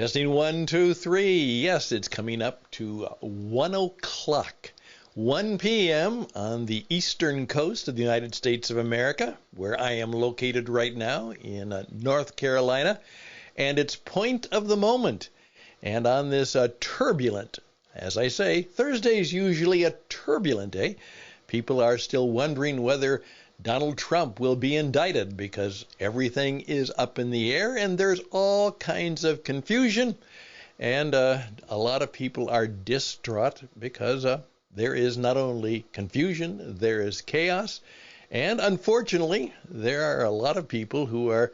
Testing 1, 2, 3. Yes, it's coming up to 1 o'clock, 1 p.m. on the eastern coast of the United States of America, where I am located right now in North Carolina, and it's point of the moment. And on this turbulent, as I say, Thursday is usually a turbulent day. People are still wondering whether Donald Trump will be indicted because everything is up in the air and there's all kinds of confusion. And a lot of people are distraught because there is not only confusion, there is chaos. And unfortunately, there are a lot of people who are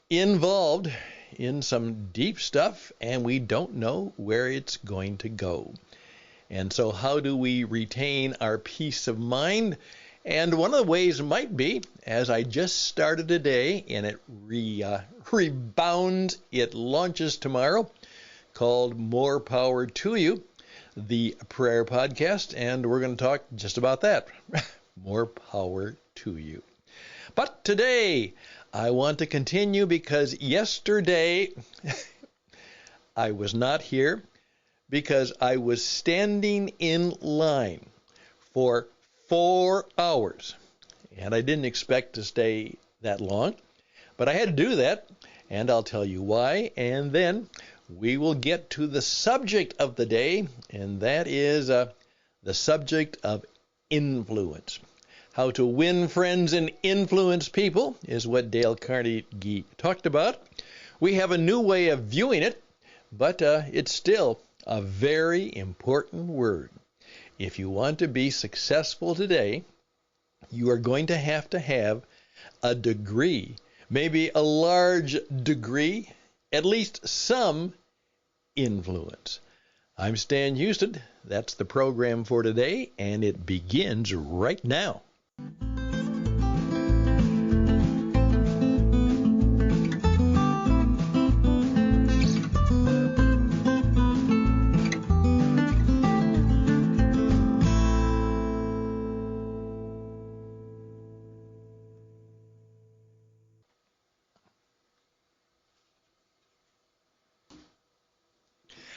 involved in some deep stuff and we don't know where it's going to go. And so how do we retain our peace of mind? And one of the ways might be, as I just started today, and it rebounds, it launches tomorrow, called More Power to You, the prayer podcast, and we're going to talk just about that. More power to you. But today, I want to continue because yesterday, I was not here because I was standing in line for 4 hours, and I didn't expect to stay that long, but I had to do that, and I'll tell you why, and then we will get to the subject of the day, and that is the subject of influence. How to win friends and influence people is what Dale Carnegie talked about. We have a new way of viewing it, but it's still a very important word. If you want to be successful today, you are going to have a degree, maybe a large degree, at least some influence. I'm Stan Houston. That's the program for today, and it begins right now.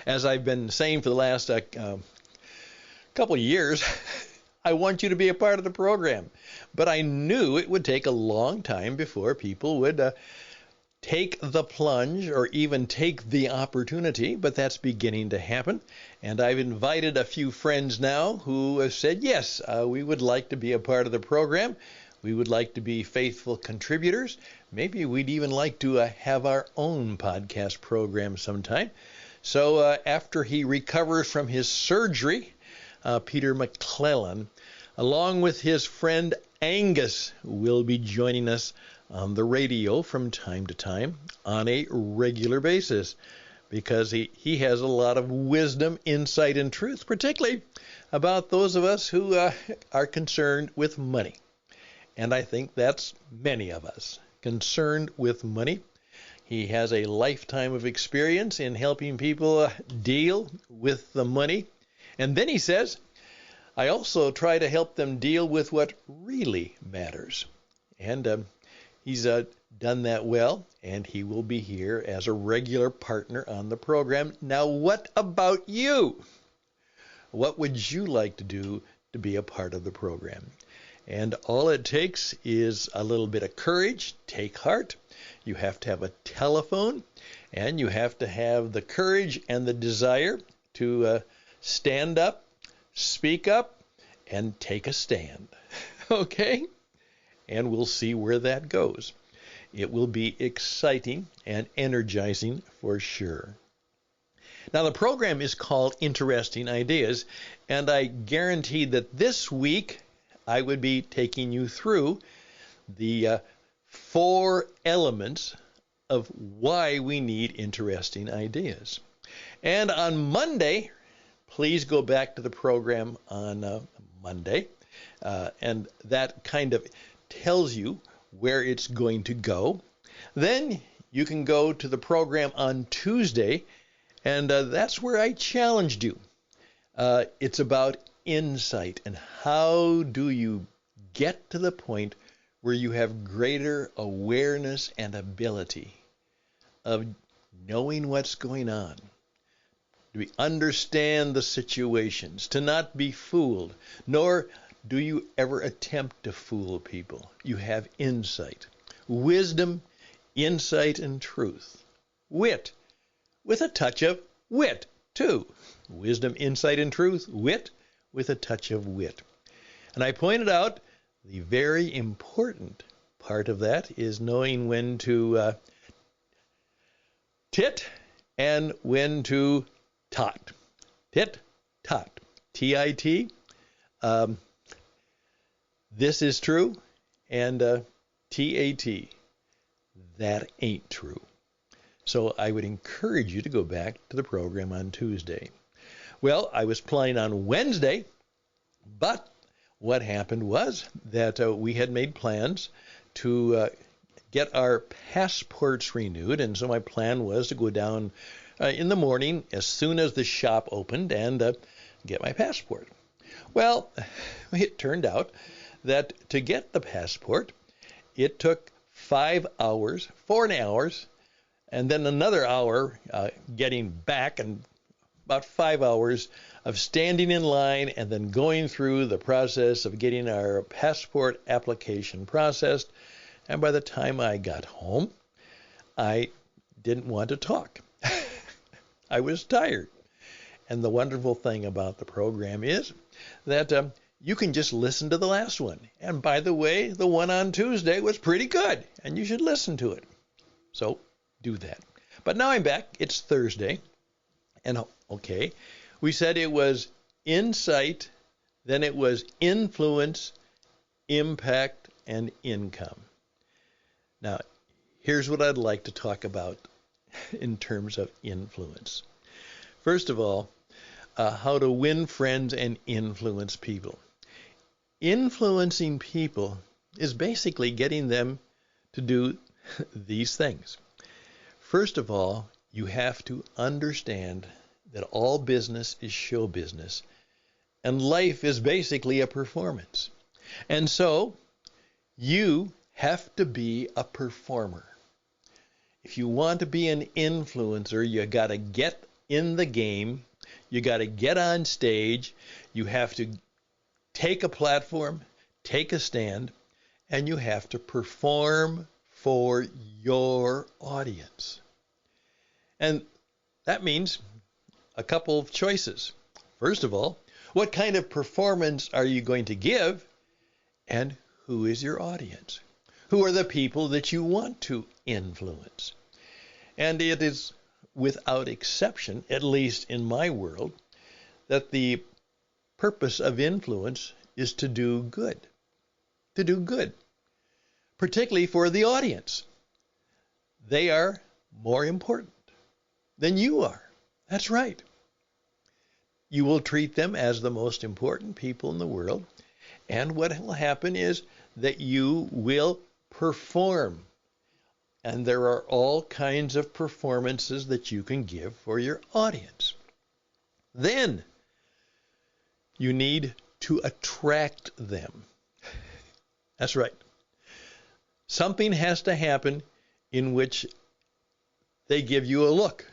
As I've been saying for the last couple of years, I want you to be a part of the program. But I knew it would take a long time before people would take the plunge or even take the opportunity, but that's beginning to happen. And I've invited a few friends now who have said, yes, we would like to be a part of the program. We would like to be faithful contributors. Maybe we'd even like to have our own podcast program sometime. So after he recovers from his surgery, Peter McClellan, along with his friend Angus, will be joining us on the radio from time to time on a regular basis because he has a lot of wisdom, insight, and truth, particularly about those of us who are concerned with money. And I think that's many of us concerned with money. He has a lifetime of experience in helping people deal with the money. And then he says, I also try to help them deal with what really matters. And he's done that well, and he will be here as a regular partner on the program. Now, what about you? What would you like to do to be a part of the program? And all it takes is a little bit of courage. Take heart. You have to have a telephone, and you have to have the courage and the desire to stand up, speak up, and take a stand. Okay? And we'll see where that goes. It will be exciting and energizing for sure. Now, the program is called Interesting Ideas, and I guaranteed that this week I would be taking you through the 4 elements of why we need interesting ideas. And on Monday, please go back to the program on Monday, and that kind of tells you where it's going to go. Then you can go to the program on Tuesday, and that's where I challenged you. It's about insight and how do you get to the point where you have greater awareness and ability of knowing what's going on, to understand the situations, to not be fooled, nor do you ever attempt to fool people. You have insight, wisdom, insight, and truth. Wit, with a touch of wit, too. Wisdom, insight, and truth. Wit, with a touch of wit. And I pointed out the very important part of that is knowing when to tit and when to tot. Tit, tot. T-I-T. This is true. And T-A-T. That ain't true. So I would encourage you to go back to the program on Tuesday. Well, I was planning on Wednesday, but what happened was that we had made plans to get our passports renewed, and so my plan was to go down in the morning as soon as the shop opened and get my passport. Well, it turned out that to get the passport, it took 5 hours, 4 hours, and then another hour getting back, and about 5 hours of standing in line and then going through the process of getting our passport application processed. And by the time I got home, I didn't want to talk. I was tired. And the wonderful thing about the program is that you can just listen to the last one. And by the way, the one on Tuesday was pretty good, and you should listen to it. So do that. But now I'm back. It's Thursday. And okay, we said it was insight, then it was influence, impact, and income. Now, here's what I'd like to talk about in terms of influence. First of all, how to win friends and influence people. Influencing people is basically getting them to do these things. First of all, you have to understand that all business is show business, and life is basically a performance. And so, you have to be a performer. If you want to be an influencer, you got to get in the game, you got to get on stage, you have to take a platform, take a stand, and you have to perform for your audience. And that means a couple of choices. First of all, what kind of performance are you going to give? And who is your audience? Who are the people that you want to influence? And it is without exception, at least in my world, that the purpose of influence is to do good. To do good. Particularly for the audience. They are more important than you are. That's right. You will treat them as the most important people in the world, and what will happen is that you will perform. And there are all kinds of performances that you can give for your audience. Then you need to attract them. That's right. Something has to happen in which they give you a look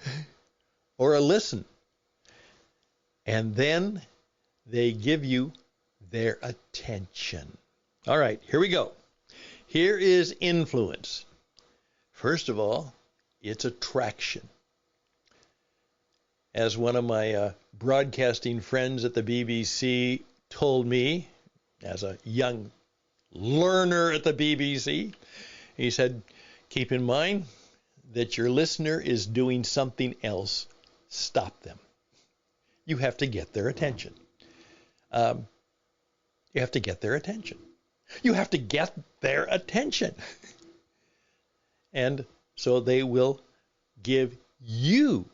or a listen. And then they give you their attention. All right, here we go. Here is influence. First of all, it's attraction. As one of my broadcasting friends at the BBC told me, as a young learner at the BBC, he said, keep in mind that your listener is doing something else. Stop them. You have to get their attention. You have to get their attention. You have to get their attention. And so they will give you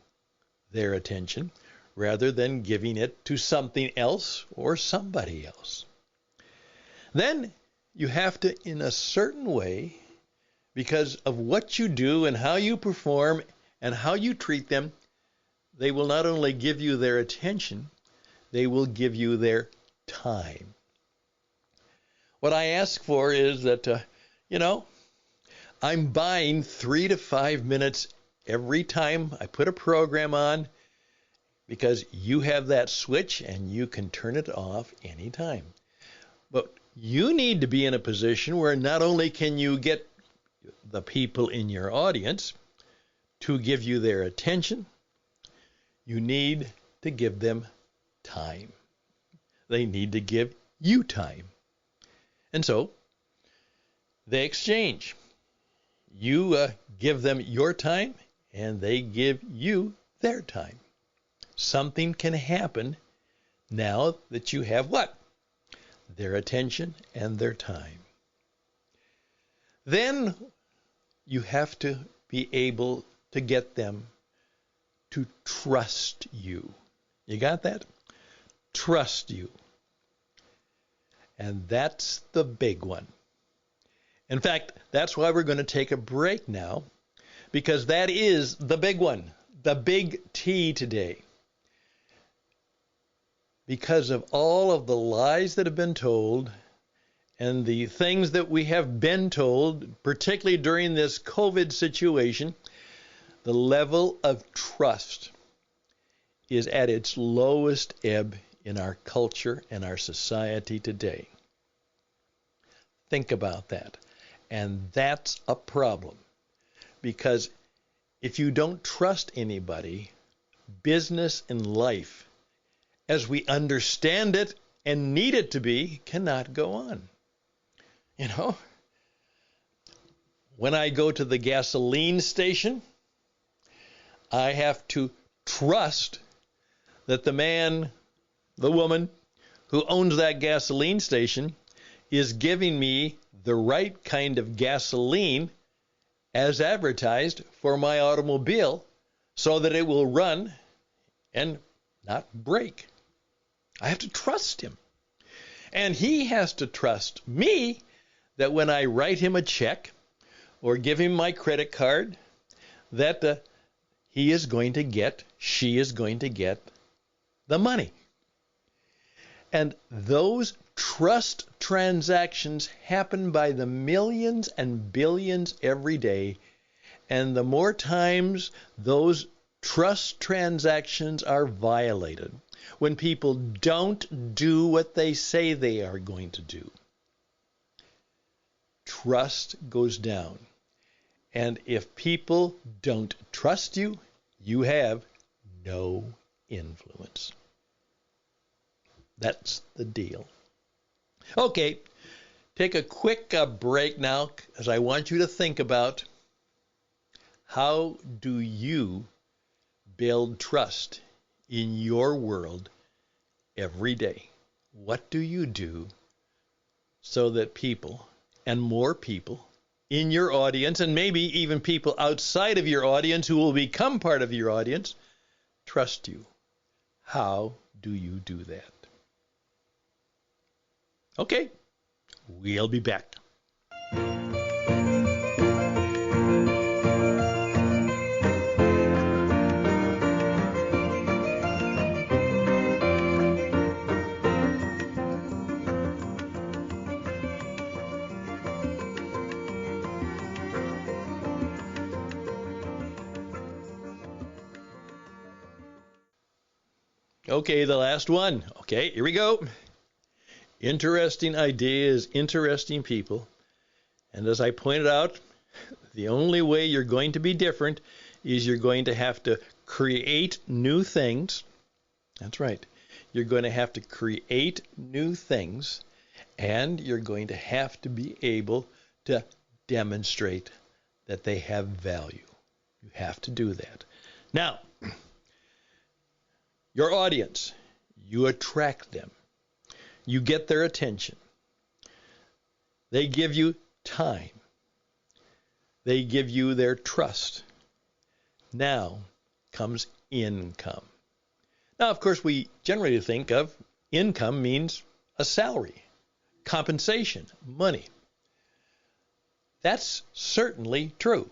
their attention rather than giving it to something else or somebody else. Then you have to, in a certain way, because of what you do and how you perform and how you treat them, they will not only give you their attention, they will give you their time. What I ask for is that, I'm buying 3 to 5 minutes every time I put a program on, because you have that switch and you can turn it off anytime. But you need to be in a position where not only can you get the people in your audience to give you their attention, you need to give them time. They need to give you time. And so they exchange. You give them your time, and they give you their time. Something can happen now that you have what? Their attention and their time. Then you have to be able to get them to trust you. You got that? Trust you. And that's the big one. In fact, that's why we're going to take a break now, because that is the big one, the big T today. Because of all of the lies that have been told and the things that we have been told, particularly during this COVID situation, the level of trust is at its lowest ebb in our culture and our society today. Think about that. And that's a problem. Because if you don't trust anybody, business and life, as we understand it and need it to be, cannot go on. You know, when I go to the gasoline station, I have to trust that the man, the woman who owns that gasoline station is giving me the right kind of gasoline as advertised for my automobile so that it will run and not break. I have to trust him. And he has to trust me that when I write him a check or give him my credit card, that he is going to get, she is going to get the money. And those trust transactions happen by the millions and billions every day. And the more times those trust transactions are violated, when people don't do what they say they are going to do, trust goes down. And if people don't trust you, you have no influence. That's the deal. Okay, take a quick break now, as I want you to think about how do you build trust in your world every day? What do you do so that people, and more people in your audience, and maybe even people outside of your audience who will become part of your audience, trust you? How do you do that? Okay, we'll be back. Okay, the last one. Okay, here we go. Interesting ideas, interesting people. And as I pointed out, the only way you're going to be different is you're going to have to create new things. That's right. You're going to have to create new things, and you're going to have to be able to demonstrate that they have value. You have to do that. Now, your audience, you attract them. You get their attention. They give you time. They give you their trust. Now comes income. Now, of course, we generally think of income means a salary, compensation, money. That's certainly true.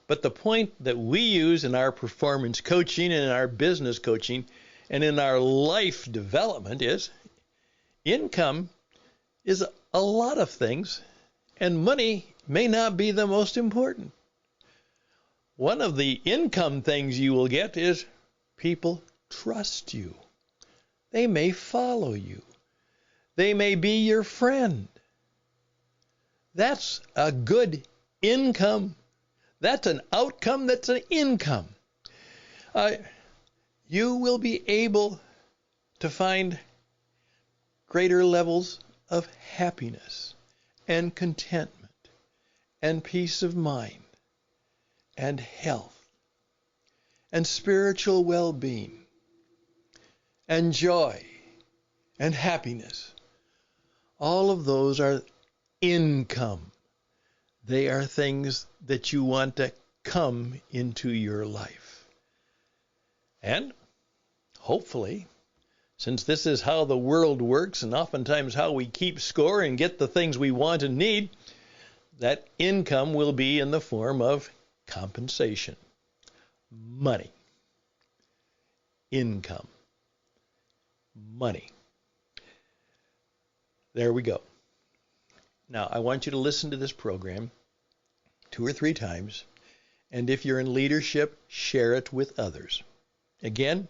But the point that we use in our performance coaching and in our business coaching and in our life development is income is a lot of things, and money may not be the most important. One of the income things you will get is people trust you. They may follow you. They may be your friend. That's a good income. That's an outcome. That's an income. You will be able to find greater levels of happiness and contentment and peace of mind and health and spiritual well-being and joy and happiness. All of those are income. They are things that you want to come into your life. And hopefully, since this is how the world works and oftentimes how we keep score and get the things we want and need, that income will be in the form of compensation, money, income, money. There we go. Now, I want you to listen to this program 2 or 3 times, and if you're in leadership, share it with others. Again,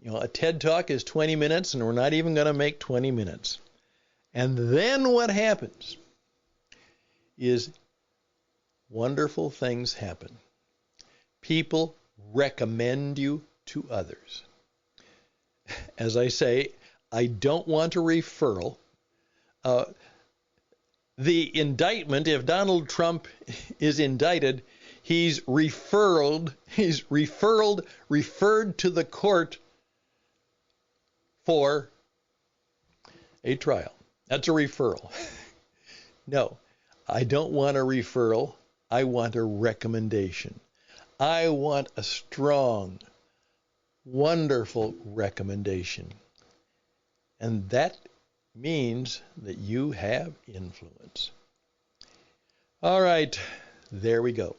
a TED Talk is 20 minutes, and we're not even going to make 20 minutes. And then what happens is wonderful things happen. People recommend you to others. As I say, I don't want a referral. The indictment, if Donald Trump is indicted, he's referred to the court for a trial. That's a referral. No, I don't want a referral. I want a recommendation. I want a strong, wonderful recommendation. And that means that you have influence. All right, there we go.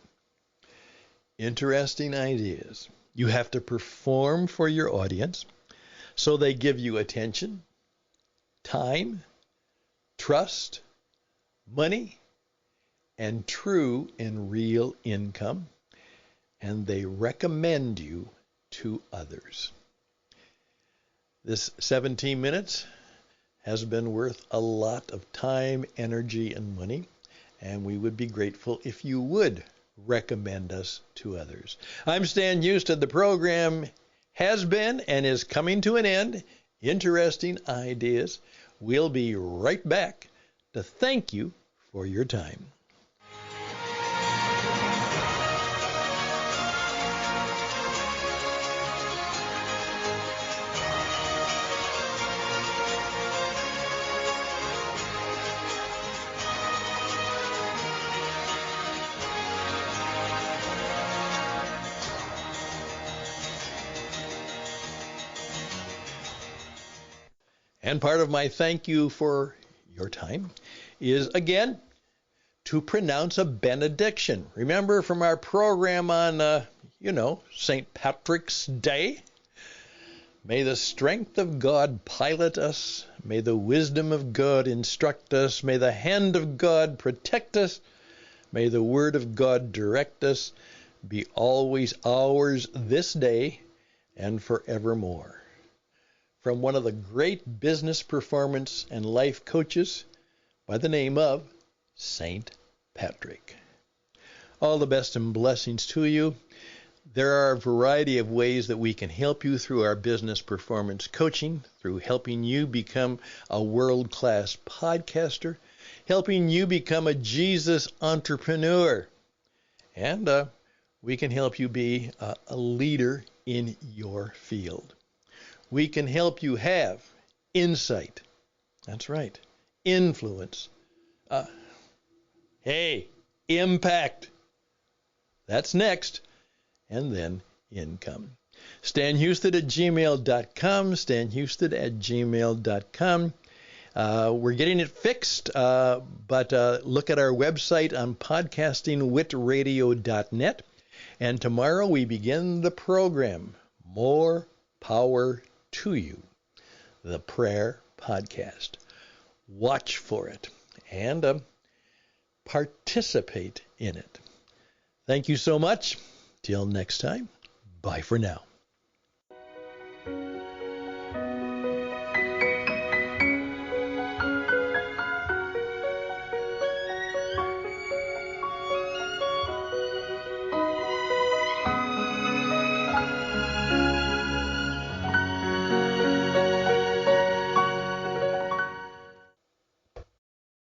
Interesting ideas. You have to perform for your audience so they give you attention, time, trust, money, and true and real income, and they recommend you to others. This 17 minutes has been worth a lot of time, energy, and money, and we would be grateful if you would recommend us to others. I'm Stan Houston. The program has been and is coming to an end. Interesting ideas. We'll be right back to thank you for your time. And part of my thank you for your time is, again, to pronounce a benediction. Remember from our program on, St. Patrick's Day? May the strength of God pilot us. May the wisdom of God instruct us. May the hand of God protect us. May the word of God direct us. Be always ours this day and forevermore. From one of the great business performance and life coaches by the name of St. Patrick. All the best and blessings to you. There are a variety of ways that we can help you through our business performance coaching, through helping you become a world-class podcaster, helping you become a Jesus entrepreneur, and we can help you be a leader in your field. We can help you have insight. That's right. Influence. Impact. That's next. And then income. StanHouston@gmail.com. StanHouston@gmail.com. We're getting it fixed, but look at our website on podcastingwitradio.net. And tomorrow we begin the program, More Power to You, the prayer podcast. Watch for it and participate in it. Thank you so much. Till next time, bye for now.